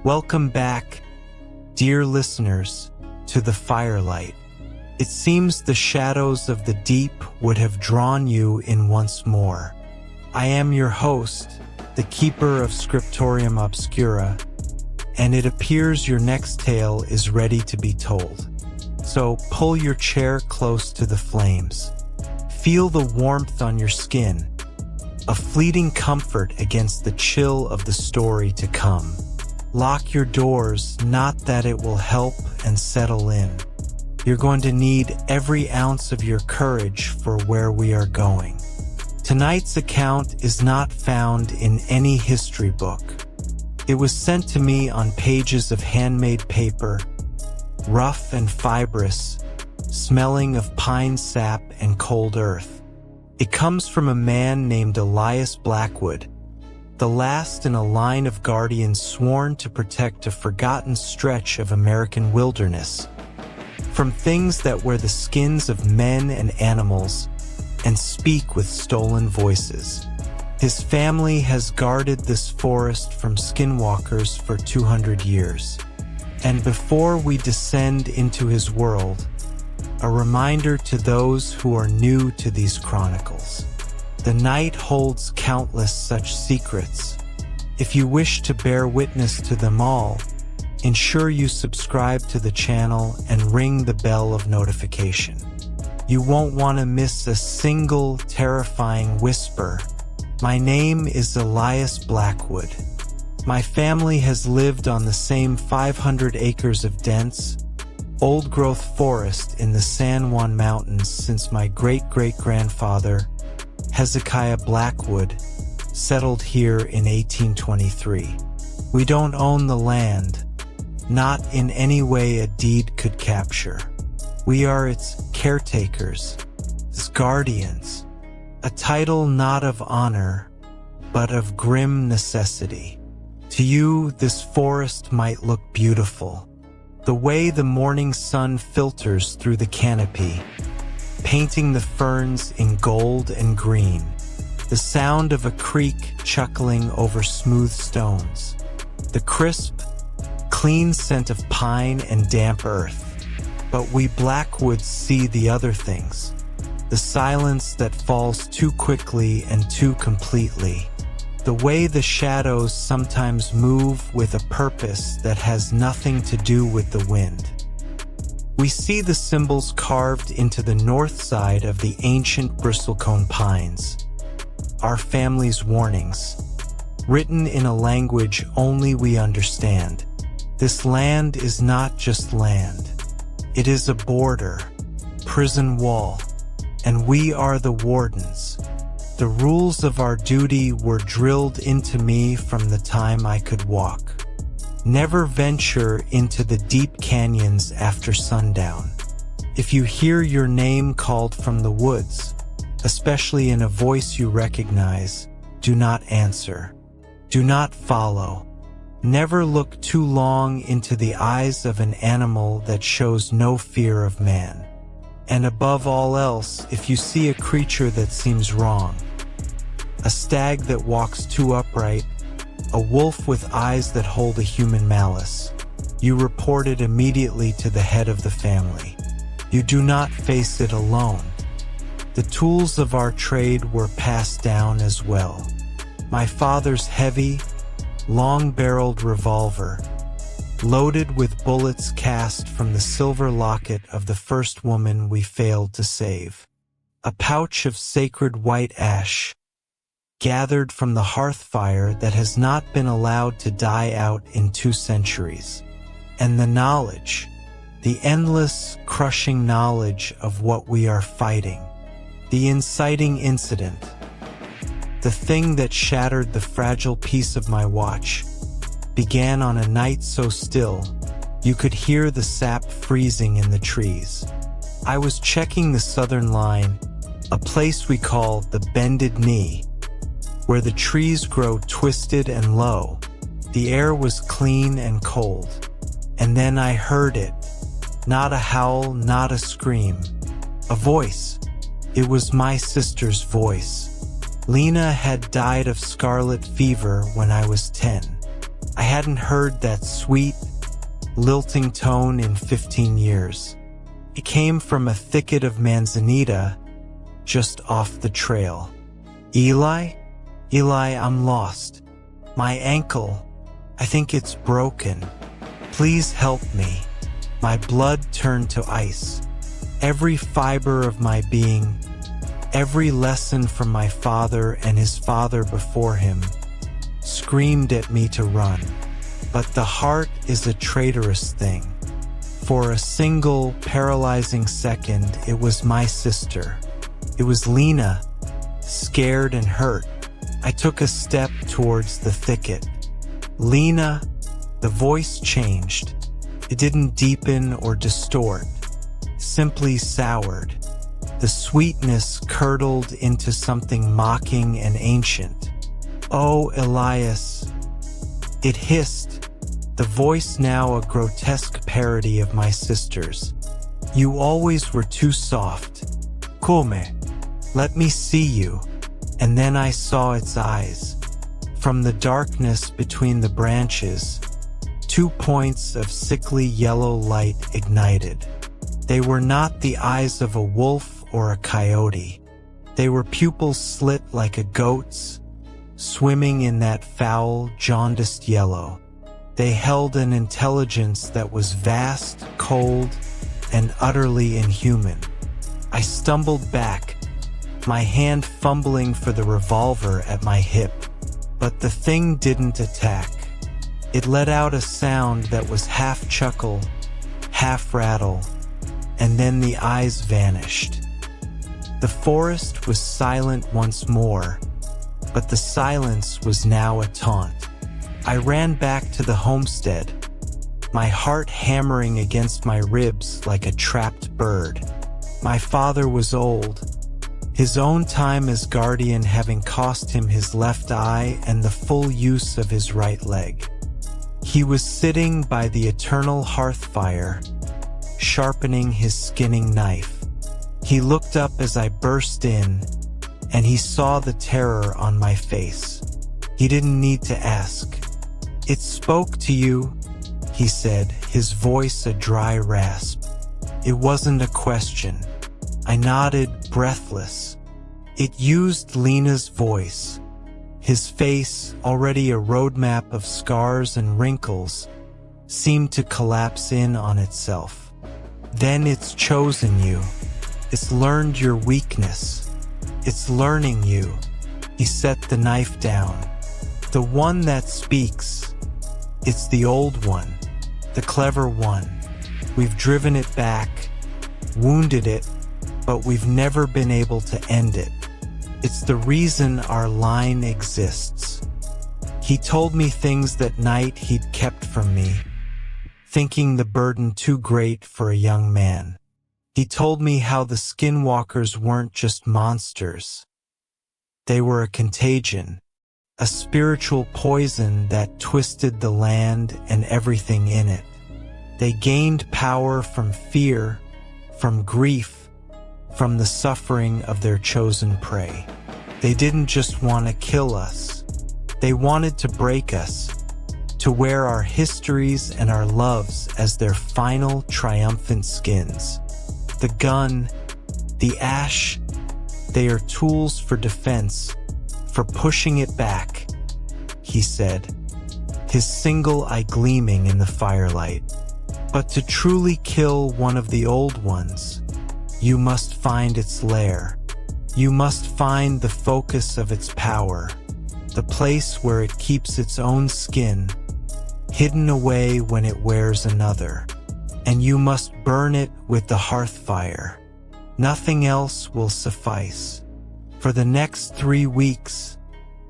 Welcome back, dear listeners, to the firelight. It seems the shadows of the deep would have drawn you in once more. I am your host, the keeper of Scriptorium Obscura, and it appears your next tale is ready to be told. So pull your chair close to the flames. Feel the warmth on your skin, a fleeting comfort against the chill of the story to come. Lock your doors, not that it will help, and settle in. You're going to need every ounce of your courage for where we are going. Tonight's account is not found in any history book. It was sent to me on pages of handmade paper, rough and fibrous, smelling of pine sap and cold earth. It comes from a man named Elias Blackwood, the last in a line of guardians sworn to protect a forgotten stretch of American wilderness from things that wear the skins of men and animals and speak with stolen voices. His family has guarded this forest from skinwalkers for 200 years. And before we descend into his world, a reminder to those who are new to these chronicles. The night holds countless such secrets. If you wish to bear witness to them all, ensure you subscribe to the channel and ring the bell of notification. You won't want to miss a single terrifying whisper. My name is Elias Blackwood. My family has lived on the same 500 acres of dense, old-growth forest in the San Juan Mountains since my great-great-grandfather, Hezekiah Blackwood, settled here in 1823. We don't own the land, not in any way a deed could capture. We are its caretakers, its guardians, a title not of honor, but of grim necessity. To you, this forest might look beautiful, the way the morning sun filters through the canopy, painting the ferns in gold and green, the sound of a creek chuckling over smooth stones, the crisp, clean scent of pine and damp earth. But we Blackwoods see the other things, the silence that falls too quickly and too completely, the way the shadows sometimes move with a purpose that has nothing to do with the wind. We see the symbols carved into the north side of the ancient bristlecone pines, our family's warnings, written in a language only we understand. This land is not just land. It is a border, prison wall, and we are the wardens. The rules of our duty were drilled into me from the time I could walk. Never venture into the deep canyons after sundown. If you hear your name called from the woods, especially in a voice you recognize, do not answer. Do not follow. Never look too long into the eyes of an animal that shows no fear of man. And above all else, if you see a creature that seems wrong, a stag that walks too upright, a wolf with eyes that hold a human malice, you report it immediately to the head of the family. You do not face it alone. The tools of our trade were passed down as well. My father's heavy, long-barreled revolver, loaded with bullets cast from the silver locket of the first woman we failed to save. A pouch of sacred white ash, gathered from the hearth fire that has not been allowed to die out in 2 centuries. And the knowledge, the endless, crushing knowledge of what we are fighting. The inciting incident, the thing that shattered the fragile piece of my watch, began on a night so still, you could hear the sap freezing in the trees. I was checking the southern line, a place we call the Bended Knee, where the trees grow twisted and low. The air was clean and cold. And then I heard it. Not a howl, not a scream. A voice. It was my sister's voice. Lena had died of scarlet fever when I was 10. I hadn't heard that sweet, lilting tone in 15 years. It came from a thicket of manzanita just off the trail. Eli? Eli, I'm lost. My ankle, I think it's broken. Please help me. My blood turned to ice. Every fiber of my being, every lesson from my father and his father before him, screamed at me to run. But the heart is a traitorous thing. For a single, paralyzing second, it was my sister. It was Lena, scared and hurt. I took a step towards the thicket. Lena, the voice changed. It didn't deepen or distort, simply soured. The sweetness curdled into something mocking and ancient. "Oh, Elias," it hissed, the voice now a grotesque parody of my sister's. "You always were too soft. Come, let me see you." And then I saw its eyes. From the darkness between the branches, 2 points of sickly yellow light ignited. They were not the eyes of a wolf or a coyote. They were pupils slit like a goat's, swimming in that foul, jaundiced yellow. They held an intelligence that was vast, cold, and utterly inhuman. I stumbled back, my hand fumbling for the revolver at my hip. But the thing didn't attack. It let out a sound that was half chuckle, half rattle, and then the eyes vanished. The forest was silent once more, but the silence was now a taunt. I ran back to the homestead, my heart hammering against my ribs like a trapped bird. My father was old, his own time as guardian having cost him his left eye and the full use of his right leg. He was sitting by the eternal hearth fire, sharpening his skinning knife. He looked up as I burst in, and he saw the terror on my face. He didn't need to ask. "It spoke to you," he said, his voice a dry rasp. It wasn't a question. I nodded, breathless. It used Lena's voice. His face, already a roadmap of scars and wrinkles, seemed to collapse in on itself. "Then it's chosen you. It's learned your weakness. It's learning you." He set the knife down. "The one that speaks. It's the old one, the clever one. We've driven it back, wounded it, but we've never been able to end it. It's the reason our line exists." He told me things that night he'd kept from me, thinking the burden too great for a young man. He told me how the Skinwalkers weren't just monsters. They were a contagion, a spiritual poison that twisted the land and everything in it. They gained power from fear, from grief, from the suffering of their chosen prey. They didn't just want to kill us. They wanted to break us, to wear our histories and our loves as their final triumphant skins. The gun, the ash, they are tools for defense, for pushing it back, he said, his single eye gleaming in the firelight. But to truly kill one of the old ones, you must find its lair. You must find the focus of its power, the place where it keeps its own skin, hidden away when it wears another. And you must burn it with the hearth fire. Nothing else will suffice. For the next 3 weeks,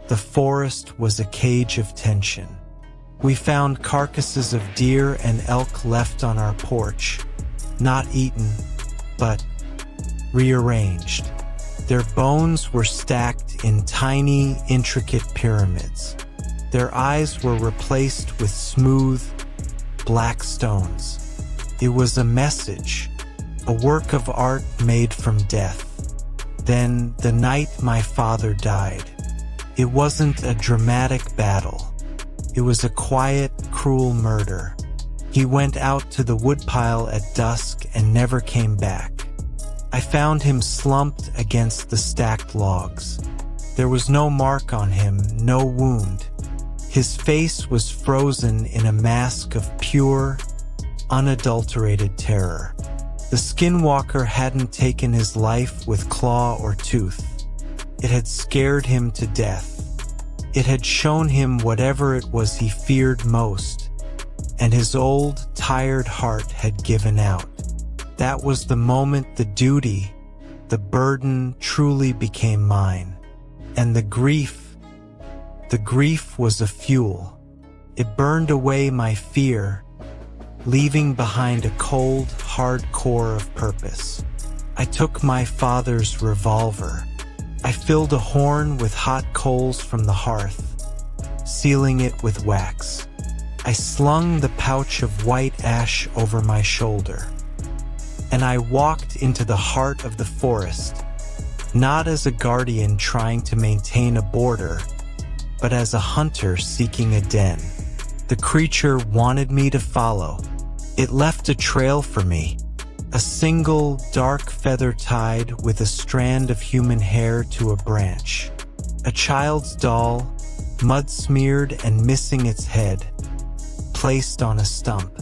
the forest was a cage of tension. We found carcasses of deer and elk left on our porch, not eaten, but rearranged. Their bones were stacked in tiny, intricate pyramids. Their eyes were replaced with smooth, black stones. It was a message, a work of art made from death. Then, the night my father died, it wasn't a dramatic battle. It was a quiet, cruel murder. He went out to the woodpile at dusk and never came back. I found him slumped against the stacked logs. There was no mark on him, no wound. His face was frozen in a mask of pure, unadulterated terror. The Skinwalker hadn't taken his life with claw or tooth. It had scared him to death. It had shown him whatever it was he feared most, and his old, tired heart had given out. That was the moment the duty, the burden truly became mine. And the grief was a fuel. It burned away my fear, leaving behind a cold, hard core of purpose. I took my father's revolver. I filled a horn with hot coals from the hearth, sealing it with wax. I slung the pouch of white ash over my shoulder, and I walked into the heart of the forest, not as a guardian trying to maintain a border, but as a hunter seeking a den. The creature wanted me to follow. It left a trail for me, a single dark feather tied with a strand of human hair to a branch. A child's doll, mud-smeared and missing its head, placed on a stump.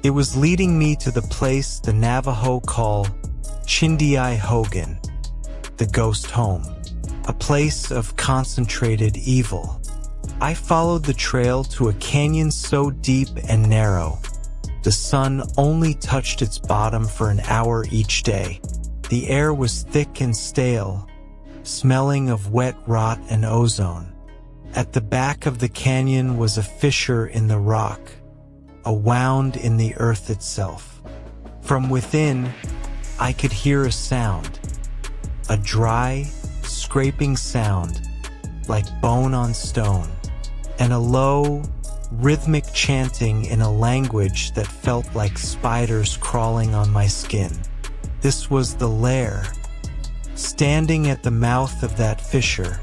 It was leading me to the place the Navajo call chiindii hogan, the ghost home, a place of concentrated evil. I followed the trail to a canyon so deep and narrow, the sun only touched its bottom for an hour each day. The air was thick and stale, smelling of wet rot and ozone. At the back of the canyon was a fissure in the rock, a wound in the earth itself. From within, I could hear a sound, a dry, scraping sound, like bone on stone, and a low, rhythmic chanting in a language that felt like spiders crawling on my skin. This was the lair. Standing at the mouth of that fissure,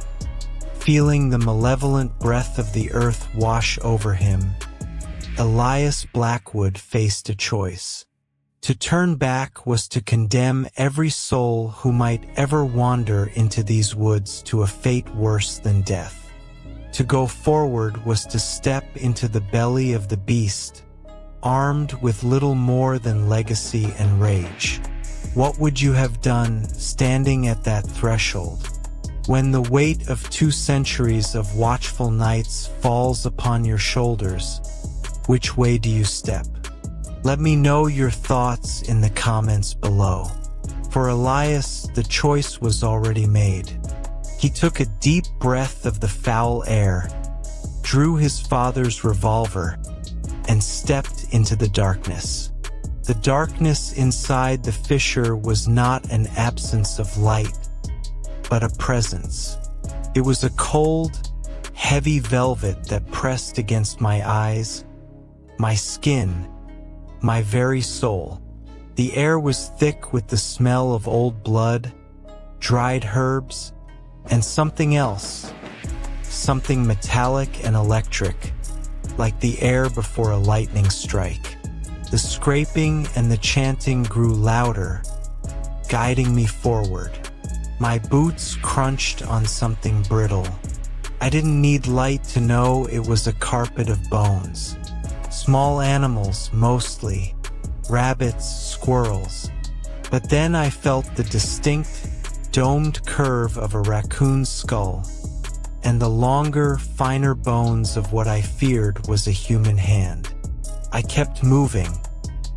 feeling the malevolent breath of the earth wash over him, Elias Blackwood faced a choice. To turn back was to condemn every soul who might ever wander into these woods to a fate worse than death. To go forward was to step into the belly of the beast, armed with little more than legacy and rage. What would you have done standing at that threshold? When the weight of 2 centuries of watchful nights falls upon your shoulders, which way do you step? Let me know your thoughts in the comments below. For Elias, the choice was already made. He took a deep breath of the foul air, drew his father's revolver, and stepped into the darkness. The darkness inside the fissure was not an absence of light, but a presence. It was a cold, heavy velvet that pressed against my eyes, my skin, my very soul. The air was thick with the smell of old blood, dried herbs, and something else, something metallic and electric, like the air before a lightning strike. The scraping and the chanting grew louder, guiding me forward. My boots crunched on something brittle. I didn't need light to know it was a carpet of bones. Small animals, mostly, rabbits, squirrels. But then I felt the distinct, domed curve of a raccoon's skull, and the longer, finer bones of what I feared was a human hand. I kept moving,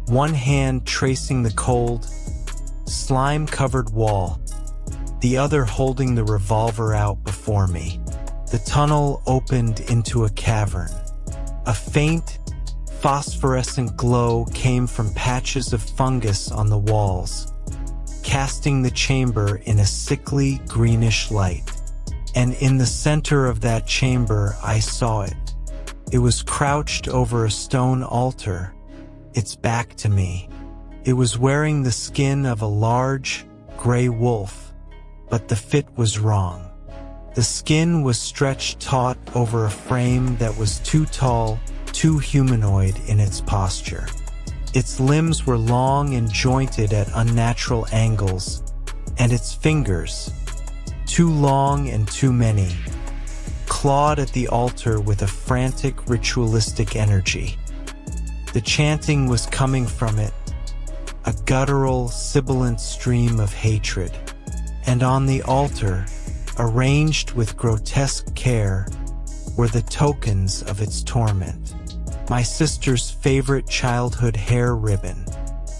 one hand tracing the cold, slime-covered wall, the other holding the revolver out before me. The tunnel opened into a cavern. A faint, phosphorescent glow came from patches of fungus on the walls, casting the chamber in a sickly, greenish light. And in the center of that chamber, I saw it. It was crouched over a stone altar, its back to me. It was wearing the skin of a large, gray wolf, but the fit was wrong. The skin was stretched taut over a frame that was too tall, too humanoid in its posture. Its limbs were long and jointed at unnatural angles, and its fingers, too long and too many, clawed at the altar with a frantic ritualistic energy. The chanting was coming from it, a guttural, sibilant stream of hatred. And on the altar, arranged with grotesque care, were the tokens of its torment. My sister's favorite childhood hair ribbon,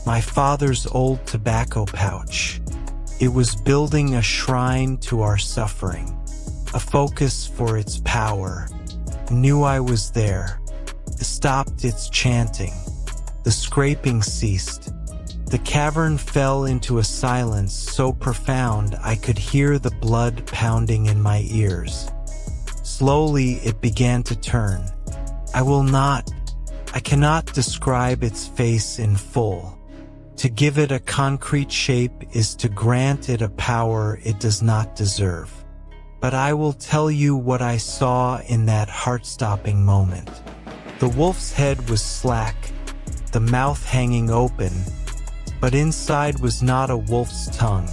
my father's old tobacco pouch. It was building a shrine to our suffering, a focus for its power. Knew I was there. Stopped its chanting. The scraping ceased. The cavern fell into a silence so profound I could hear the blood pounding in my ears. Slowly it began to turn. I cannot describe its face in full. To give it a concrete shape is to grant it a power it does not deserve. But I will tell you what I saw in that heart-stopping moment. The wolf's head was slack, the mouth hanging open, but inside was not a wolf's tongue,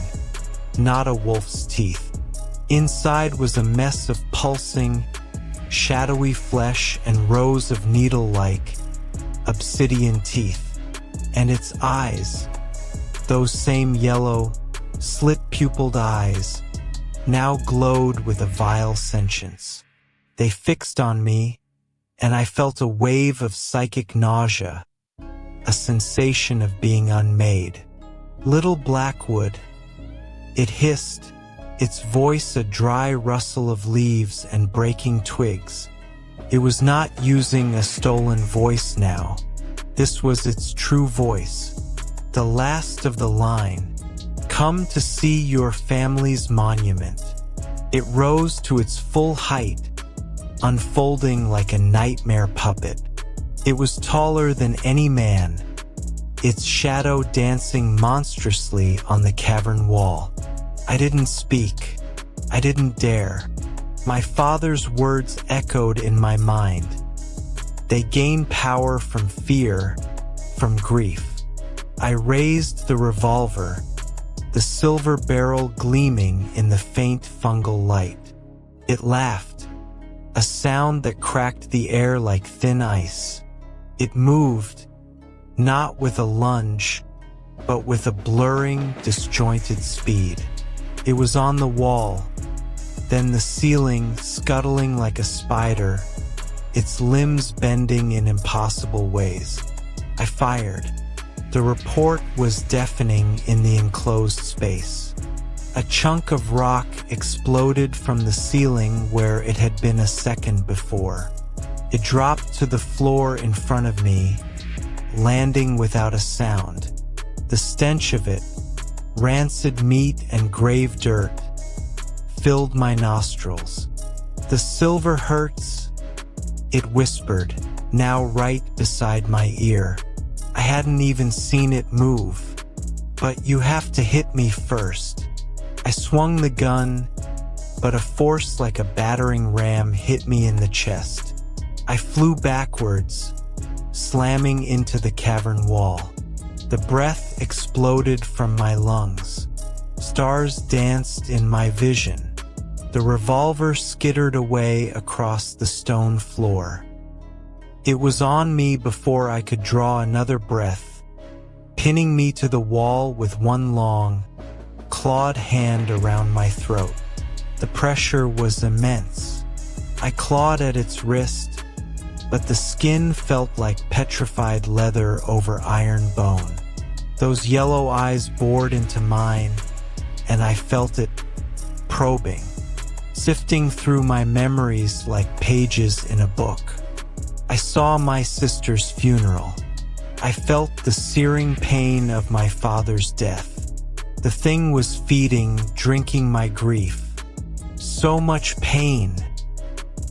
not a wolf's teeth. Inside was a mess of pulsing, shadowy flesh and rows of needle-like, obsidian teeth. And its eyes, those same yellow, slit-pupilled eyes, now glowed with a vile sentience. They fixed on me, and I felt a wave of psychic nausea, a sensation of being unmade. Little Blackwood, it hissed, its voice a dry rustle of leaves and breaking twigs. It was not using a stolen voice now. This was its true voice, the last of the line. Come to see your family's monument. It rose to its full height, unfolding like a nightmare puppet. It was taller than any man, its shadow dancing monstrously on the cavern wall. I didn't speak. I didn't dare. My father's words echoed in my mind. They gain power from fear, from grief. I raised the revolver, the silver barrel gleaming in the faint fungal light. It laughed, a sound that cracked the air like thin ice. It moved, not with a lunge, but with a blurring, disjointed speed. It was on the wall, then the ceiling, scuttling like a spider, its limbs bending in impossible ways. I fired. The report was deafening in the enclosed space. A chunk of rock exploded from the ceiling where it had been a second before. It dropped to the floor in front of me, landing without a sound. The stench of it, rancid meat and grave dirt, filled my nostrils. The silver hurts, it whispered, now right beside my ear. I hadn't even seen it move. But you have to hit me first. I swung the gun, but a force like a battering ram hit me in the chest. I flew backwards, slamming into the cavern wall. The breath exploded from my lungs. Stars danced in my vision. The revolver skittered away across the stone floor. It was on me before I could draw another breath, pinning me to the wall with one long, clawed hand around my throat. The pressure was immense. I clawed at its wrist, but the skin felt like petrified leather over iron bone. Those yellow eyes bored into mine, and I felt it probing, sifting through my memories like pages in a book. I saw my sister's funeral. I felt the searing pain of my father's death. The thing was feeding, drinking my grief. So much pain,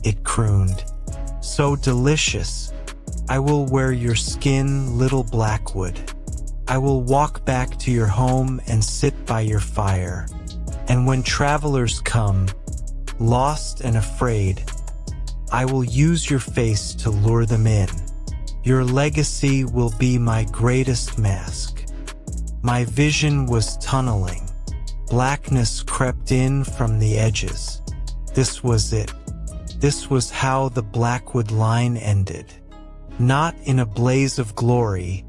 it crooned. So delicious. I will wear your skin, little Blackwood. I will walk back to your home and sit by your fire. And when travelers come, lost and afraid. I will use your face to lure them in. Your legacy will be my greatest mask. My vision was tunneling. Blackness crept in from the edges. This was it. This was how the Blackwood line ended. Not in a blaze of glory,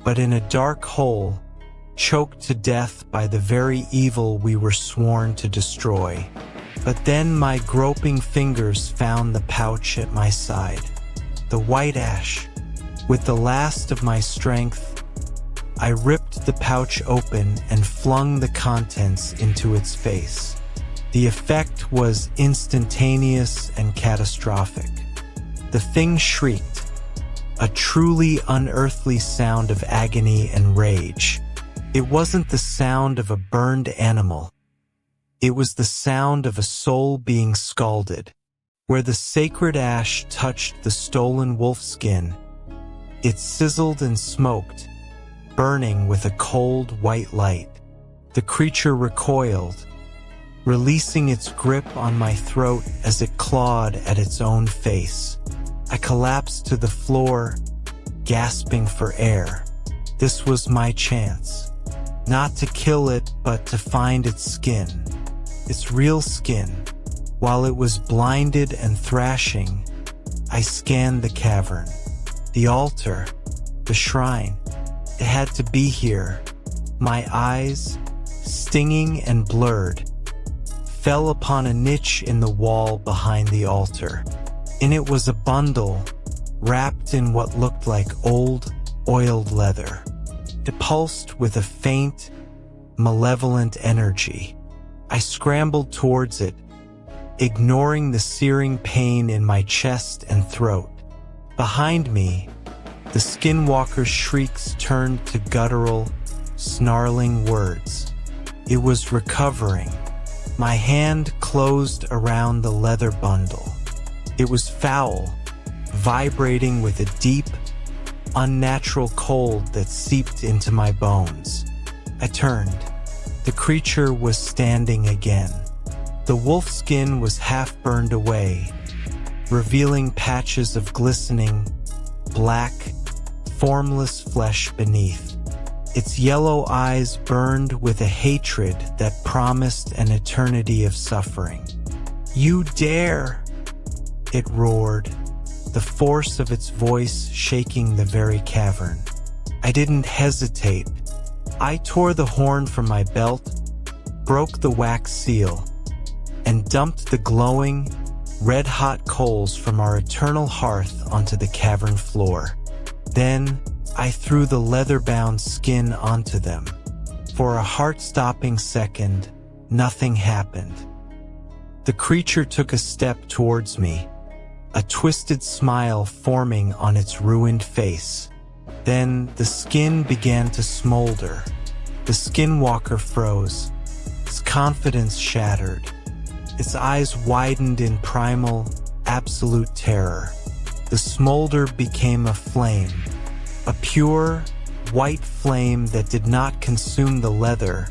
but in a dark hole, choked to death by the very evil we were sworn to destroy. But then my groping fingers found the pouch at my side. The white ash. With the last of my strength, I ripped the pouch open and flung the contents into its face. The effect was instantaneous and catastrophic. The thing shrieked, a truly unearthly sound of agony and rage. It wasn't the sound of a burned animal. It was the sound of a soul being scalded. Where the sacred ash touched the stolen wolf skin, it sizzled and smoked, burning with a cold white light. The creature recoiled, releasing its grip on my throat as it clawed at its own face. I collapsed to the floor, gasping for air. This was my chance. Not to kill it, but to find its skin. Its real skin. While it was blinded and thrashing, I scanned the cavern. The altar. The shrine. It had to be here. My eyes, stinging and blurred, fell upon a niche in the wall behind the altar. In it was a bundle, wrapped in what looked like old, oiled leather. It pulsed with a faint, malevolent energy. I scrambled towards it, ignoring the searing pain in my chest and throat. Behind me, the Skinwalker's shrieks turned to guttural, snarling words. It was recovering. My hand closed around the leather bundle. It was foul, vibrating with a deep, unnatural cold that seeped into my bones. I turned. The creature was standing again. The wolf skin was half burned away, revealing patches of glistening, black, formless flesh beneath. Its yellow eyes burned with a hatred that promised an eternity of suffering. "You dare!" it roared, the force of its voice shaking the very cavern. I didn't hesitate. I tore the horn from my belt, broke the wax seal, and dumped the glowing, red-hot coals from our eternal hearth onto the cavern floor. Then, I threw the leather-bound skin onto them. For a heart-stopping second, nothing happened. The creature took a step towards me, a twisted smile forming on its ruined face. Then, the skin began to smolder. The Skinwalker froze, its confidence shattered. Its eyes widened in primal, absolute terror. The smolder became a flame. A pure, white flame that did not consume the leather,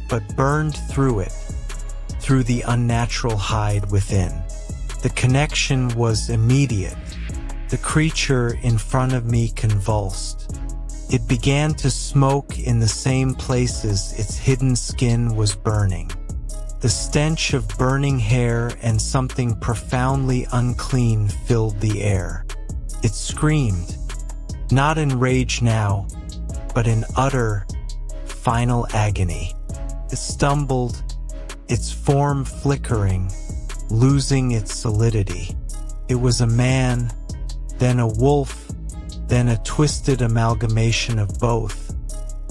but burned through it, through the unnatural hide within. The connection was immediate. The creature in front of me convulsed. It began to smoke in the same places its hidden skin was burning. The stench of burning hair and something profoundly unclean filled the air. It screamed. Not in rage now, but in utter, final agony. It stumbled, its form flickering, losing its solidity. It was a man, then a wolf, then a twisted amalgamation of both,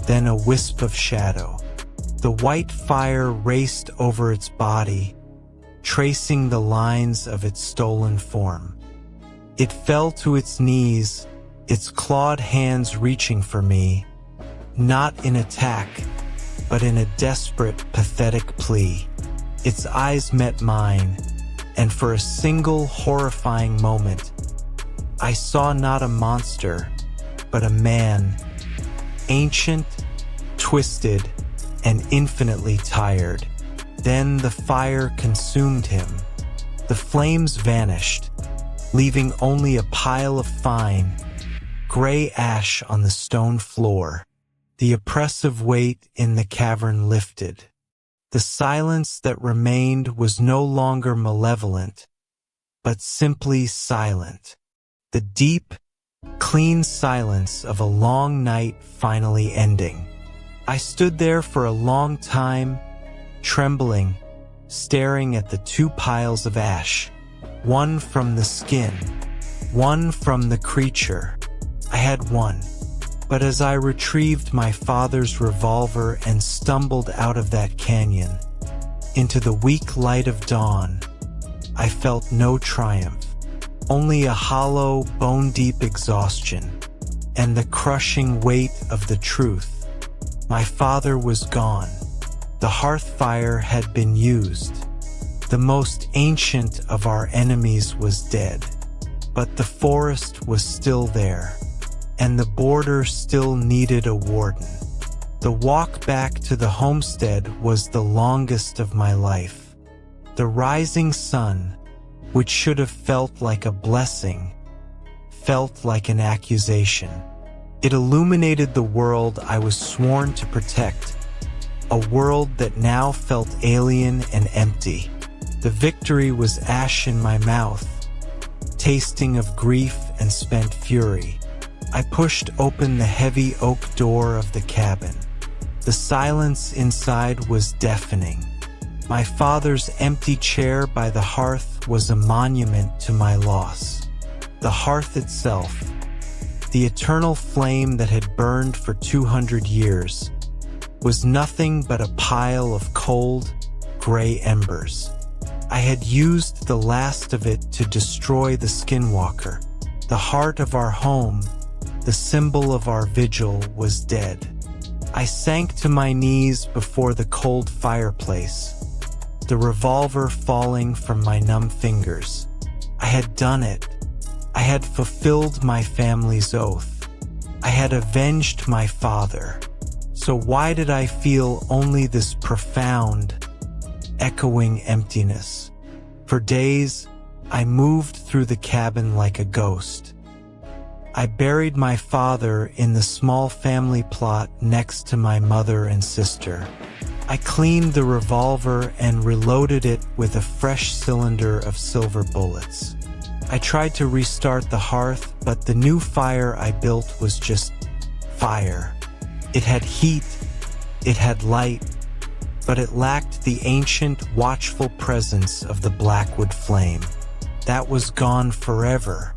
then a wisp of shadow. The white fire raced over its body, tracing the lines of its stolen form. It fell to its knees, its clawed hands reaching for me, not in attack, but in a desperate, pathetic plea. Its eyes met mine, and for a single horrifying moment, I saw not a monster, but a man, ancient, twisted, and infinitely tired. Then the fire consumed him. The flames vanished, leaving only a pile of fine, gray ash on the stone floor. The oppressive weight in the cavern lifted. The silence that remained was no longer malevolent, but simply silent. The deep, clean silence of a long night finally ending. I stood there for a long time, trembling, staring at the two piles of ash, one from the skin, one from the creature. I had one, but as I retrieved my father's revolver and stumbled out of that canyon, into the weak light of dawn, I felt no triumph, only a hollow, bone-deep exhaustion, and the crushing weight of the truth. My father was gone. The hearth fire had been used. The most ancient of our enemies was dead. But the forest was still there, and the border still needed a warden. The walk back to the homestead was the longest of my life. The rising sun, which should have felt like a blessing, felt like an accusation. It illuminated the world I was sworn to protect, a world that now felt alien and empty. The victory was ash in my mouth, tasting of grief and spent fury. I pushed open the heavy oak door of the cabin. The silence inside was deafening. My father's empty chair by the hearth was a monument to my loss. The hearth itself, the eternal flame that had burned for 200 years, was nothing but a pile of cold, gray embers. I had used the last of it to destroy the Skinwalker. The heart of our home, the symbol of our vigil, was dead. I sank to my knees before the cold fireplace, the revolver falling from my numb fingers. I had done it. I had fulfilled my family's oath. I had avenged my father. So why did I feel only this profound, echoing emptiness? For days, I moved through the cabin like a ghost. I buried my father in the small family plot next to my mother and sister. I cleaned the revolver and reloaded it with a fresh cylinder of silver bullets. I tried to restart the hearth, but the new fire I built was just fire. It had heat, it had light, but it lacked the ancient, watchful presence of the Blackwood flame. That was gone forever.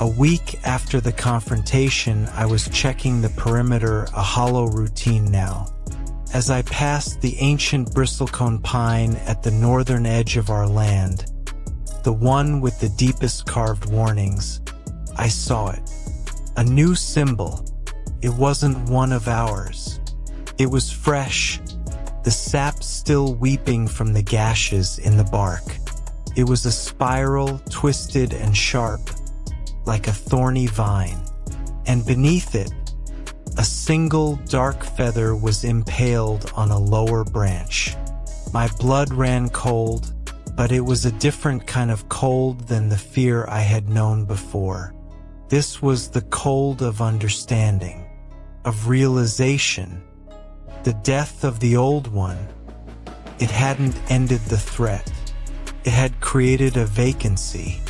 A week after the confrontation, I was checking the perimeter, a hollow routine now. As I passed the ancient bristlecone pine at the northern edge of our land, the one with the deepest carved warnings, I saw it. A new symbol. It wasn't one of ours. It was fresh, the sap still weeping from the gashes in the bark. It was a spiral, twisted and sharp, like a thorny vine, and beneath it, a single dark feather was impaled on a lower branch. My blood ran cold, but it was a different kind of cold than the fear I had known before. This was the cold of understanding, of realization. The death of the old one, it hadn't ended the threat. It had created a vacancy.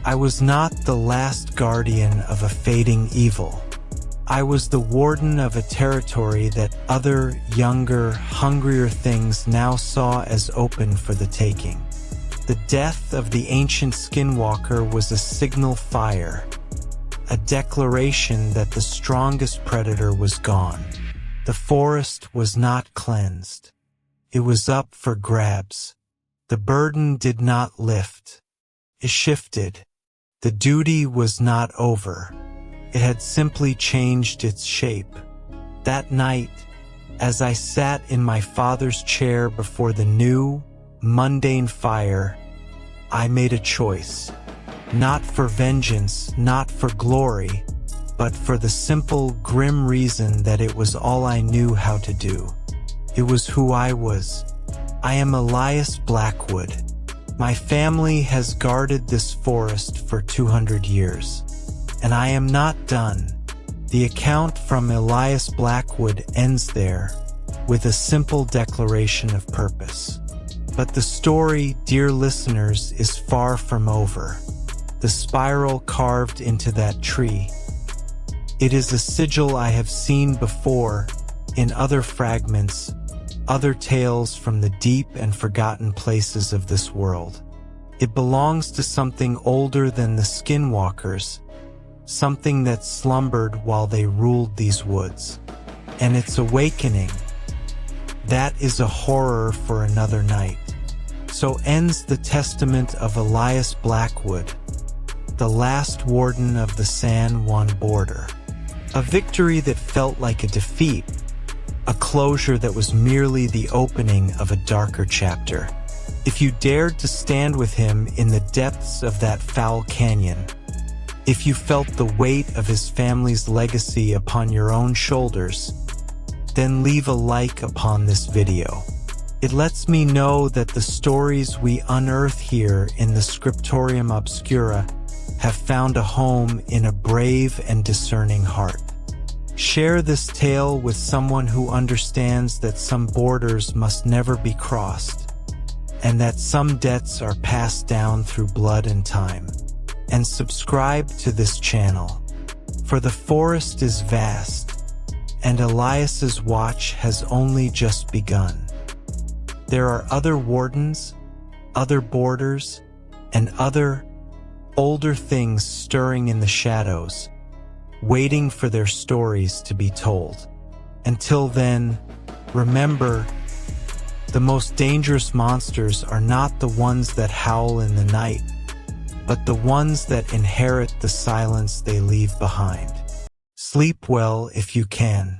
I was not the last guardian of a fading evil. I was the warden of a territory that other, younger, hungrier things now saw as open for the taking. The death of the ancient Skinwalker was a signal fire, a declaration that the strongest predator was gone. The forest was not cleansed. It was up for grabs. The burden did not lift. It shifted. The duty was not over. It had simply changed its shape. That night, as I sat in my father's chair before the new, mundane fire, I made a choice. Not for vengeance, not for glory, but for the simple, grim reason that it was all I knew how to do. It was who I was. I am Elias Blackwood. My family has guarded this forest for 200 years, and I am not done. The account from Elias Blackwood ends there, with a simple declaration of purpose. But the story, dear listeners, is far from over. The spiral carved into that tree. It is a sigil I have seen before, in other fragments, other tales from the deep and forgotten places of this world. It belongs to something older than the Skinwalkers, something that slumbered while they ruled these woods. And its awakening, that is a horror for another night. So ends the testament of Elias Blackwood, the last warden of the San Juan border. A victory that felt like a defeat, a closure that was merely the opening of a darker chapter. If you dared to stand with him in the depths of that foul canyon, if you felt the weight of his family's legacy upon your own shoulders, then leave a like upon this video. It lets me know that the stories we unearth here in the Scriptorium Obscura have found a home in a brave and discerning heart. Share this tale with someone who understands that some borders must never be crossed, and that some debts are passed down through blood and time. And subscribe to this channel, for the forest is vast, and Elias's watch has only just begun. There are other wardens, other borders, and other, older things stirring in the shadows, waiting for their stories to be told. Until then, remember, the most dangerous monsters are not the ones that howl in the night, but the ones that inherit the silence they leave behind. Sleep well if you can.